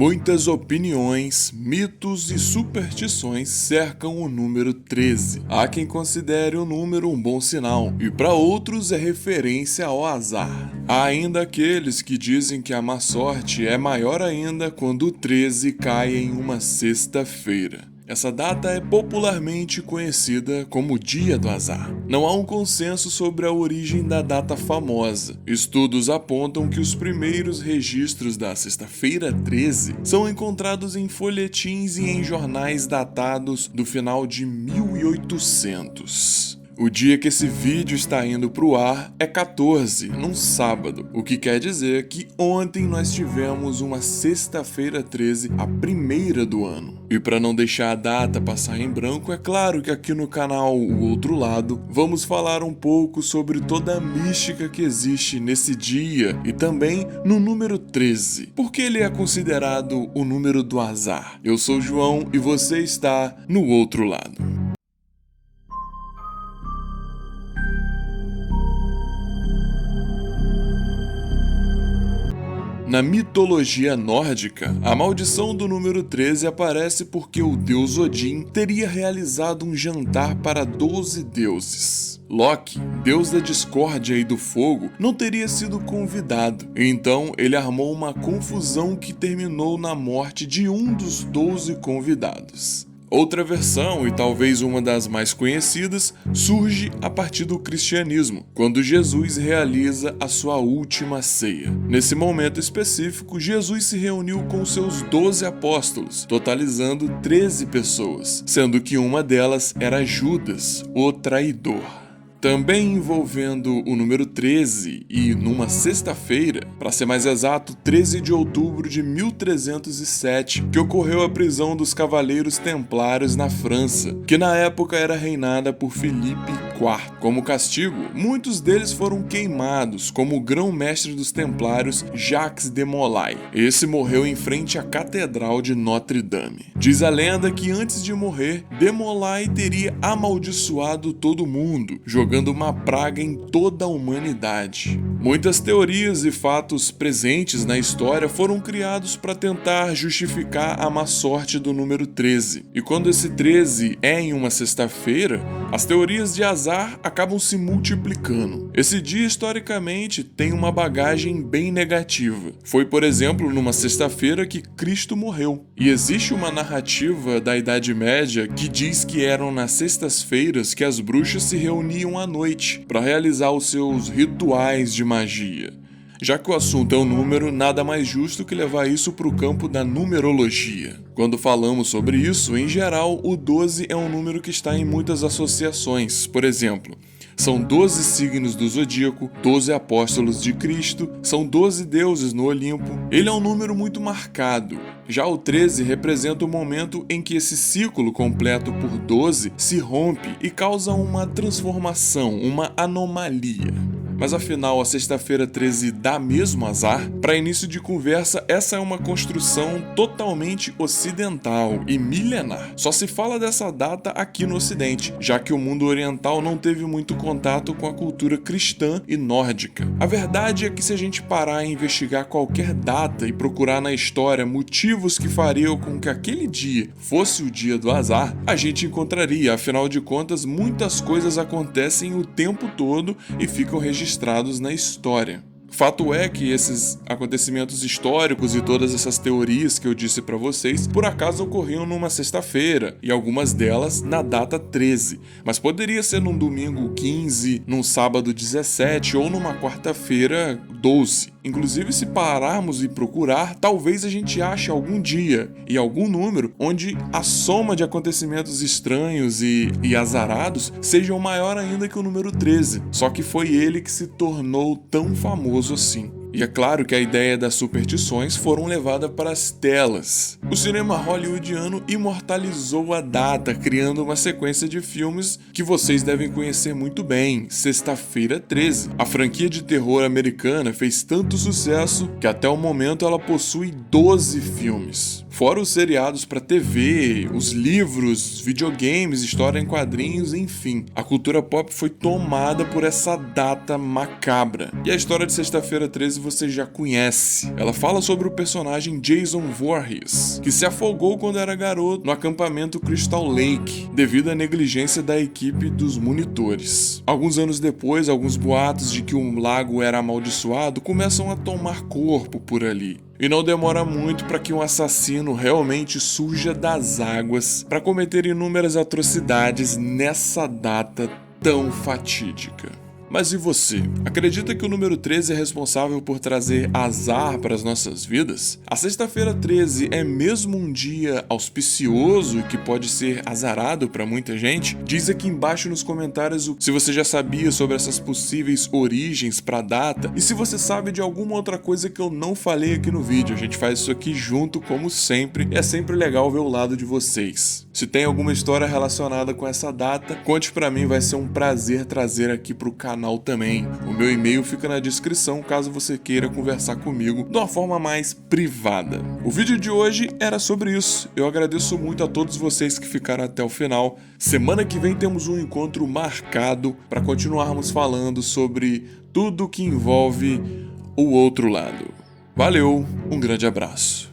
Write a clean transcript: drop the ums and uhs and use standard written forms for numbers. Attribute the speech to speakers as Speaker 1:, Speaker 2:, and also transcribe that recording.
Speaker 1: Muitas opiniões, mitos e superstições cercam o número 13. Há quem considere o número um bom sinal, e para outros é referência ao azar. Há ainda aqueles que dizem que a má sorte é maior ainda quando o 13 cai em uma sexta-feira. Essa data é popularmente conhecida como Dia do Azar. Não há um consenso sobre a origem da data famosa. Estudos apontam que os primeiros registros da sexta-feira 13 são encontrados em folhetins e em jornais datados do final de 1800. O dia que esse vídeo está indo pro ar é 14, num sábado, o que quer dizer que ontem nós tivemos uma sexta-feira 13, a primeira do ano. E para não deixar a data passar em branco, é claro que aqui no canal O Outro Lado, vamos falar um pouco sobre toda a mística que existe nesse dia e também no número 13, porque ele é considerado o número do azar. Eu sou o João e você está no Outro Lado. Na mitologia nórdica, a maldição do número 13 aparece porque o deus Odin teria realizado um jantar para 12 deuses. Loki, deus da discórdia e do fogo, não teria sido convidado, então ele armou uma confusão que terminou na morte de um dos 12 convidados. Outra versão, e talvez uma das mais conhecidas, surge a partir do cristianismo, quando Jesus realiza a sua última ceia. Nesse momento específico, Jesus se reuniu com seus 12 apóstolos, totalizando 13 pessoas, sendo que uma delas era Judas, o traidor. Também envolvendo o número 13 e numa sexta-feira, para ser mais exato, 13 de outubro de 1307, que ocorreu a prisão dos Cavaleiros Templários na França, que na época era reinada por Filipe IV. Como castigo, muitos deles foram queimados, como o grão-mestre dos Templários, Jacques de Molay. Esse morreu em frente à Catedral de Notre-Dame. Diz a lenda que antes de morrer, de Molay teria amaldiçoado todo mundo, jogando uma praga em toda a humanidade. Muitas teorias e fatos presentes na história foram criados para tentar justificar a má sorte do número 13. E quando esse 13 é em uma sexta-feira, as teorias de azar acabam se multiplicando. Esse dia, historicamente, tem uma bagagem bem negativa. Foi, por exemplo, numa sexta-feira que Cristo morreu. E existe uma narrativa da Idade Média que diz que eram nas sextas-feiras que as bruxas se reuniam à noite para realizar os seus rituais de magia. Já que o assunto é o número, nada mais justo que levar isso para o campo da numerologia. Quando falamos sobre isso, em geral, o 12 é um número que está em muitas associações. Por exemplo, são 12 signos do zodíaco, 12 apóstolos de Cristo, são 12 deuses no Olimpo. Ele é um número muito marcado. Já o 13 representa o momento em que esse ciclo completo por 12 se rompe e causa uma transformação, uma anomalia. Mas afinal, a sexta-feira 13 dá mesmo azar? Para início de conversa, essa é uma construção totalmente ocidental e milenar. Só se fala dessa data aqui no Ocidente, já que o mundo oriental não teve muito contato com a cultura cristã e nórdica. A verdade é que se a gente parar e investigar qualquer data e procurar na história motivos que fariam com que aquele dia fosse o dia do azar, a gente encontraria. Afinal de contas, muitas coisas acontecem o tempo todo e ficam registradas na história. Fato é que esses acontecimentos históricos e todas essas teorias que eu disse para vocês, por acaso ocorriam numa sexta-feira, e algumas delas na data 13, mas poderia ser num domingo 15, num sábado 17 ou numa quarta-feira 12. Inclusive, se pararmos e procurar, talvez a gente ache algum dia e algum número onde a soma de acontecimentos estranhos e azarados seja maior ainda que o número 13, só que foi ele que se tornou tão famoso assim. E é claro que a ideia das superstições foram levadas para as telas. O cinema hollywoodiano imortalizou a data, criando uma sequência de filmes que vocês devem conhecer muito bem, Sexta-feira 13. A franquia de terror americana fez tanto sucesso que até o momento ela possui 12 filmes. Fora os seriados para TV, os livros, videogames, história em quadrinhos, enfim. A cultura pop foi tomada por essa data macabra. E a história de Sexta-feira 13 você já conhece. Ela fala sobre o personagem Jason Voorhees, que se afogou quando era garoto no acampamento Crystal Lake, devido à negligência da equipe dos monitores. Alguns anos depois, alguns boatos de que um lago era amaldiçoado começam a tomar corpo por ali. E não demora muito para que um assassino realmente surja das águas para cometer inúmeras atrocidades nessa data tão fatídica. Mas e você? Acredita que o número 13 é responsável por trazer azar para as nossas vidas? A sexta-feira 13 é mesmo um dia auspicioso e que pode ser azarado para muita gente? Diz aqui embaixo nos comentários se você já sabia sobre essas possíveis origens para a data e se você sabe de alguma outra coisa que eu não falei aqui no vídeo. A gente faz isso aqui junto, como sempre, e é sempre legal ver o lado de vocês. Se tem alguma história relacionada com essa data, conte para mim, vai ser um prazer trazer aqui pro canal também. O meu e-mail fica na descrição caso você queira conversar comigo de uma forma mais privada. O vídeo de hoje era sobre isso. Eu agradeço muito a todos vocês que ficaram até o final. Semana que vem temos um encontro marcado para continuarmos falando sobre tudo que envolve o outro lado. Valeu, um grande abraço.